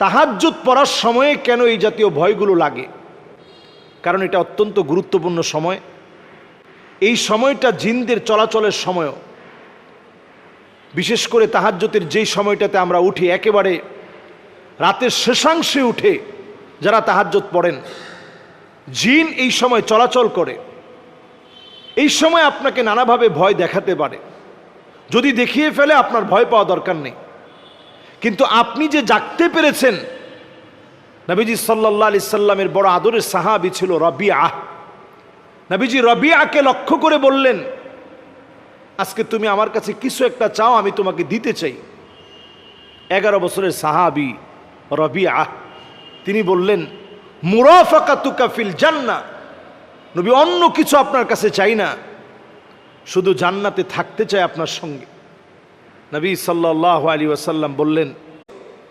তাহাজ্জুদ পড়ার সময়ে কেন এই জাতীয় ভয়গুলো লাগে? কারণ এটা অত্যন্ত গুরুত্বপূর্ণ সময়। এই সময়টা জিনদের চলাচলের সময়ও, বিশেষ করে তাহাজ্জুদের যেই সময়টাতে আমরা উঠি, একেবারে রাতের শেষাংশে উঠে যারা তাহাজ্জুদ পড়েন, জিন এই সময় চলাচল করে। এই সময় আপনাকে নানাভাবে ভয় দেখাতে পারে। যদি দেখিয়ে ফেলে আপনার ভয় পাওয়া দরকার নেই, কিন্তু আপনি যে জাগতে পেরেছেন। নবীজি সাল্লাল্লাহু আলাইহি সাল্লামের বড় আদরের সাহাবী ছিল রবিআ। নবীজি রবিআকে লক্ষ্য করে বললেন, আজকে তুমি আমার কাছে কিছু একটা চাও, আমি তোমাকে দিতে চাই। 11 বছরের সাহাবী রবিআ, তিনি বললেন, মুরাফাকাতুকা ফিল জান্নাহ। নবী, অন্য কিছু আপনার কাছে চাই না, শুধু জান্নাতে থাকতে চাই আপনার সঙ্গে। নবী সাল্লাল্লাহু আলাইহি ওয়াসাল্লাম বললেন,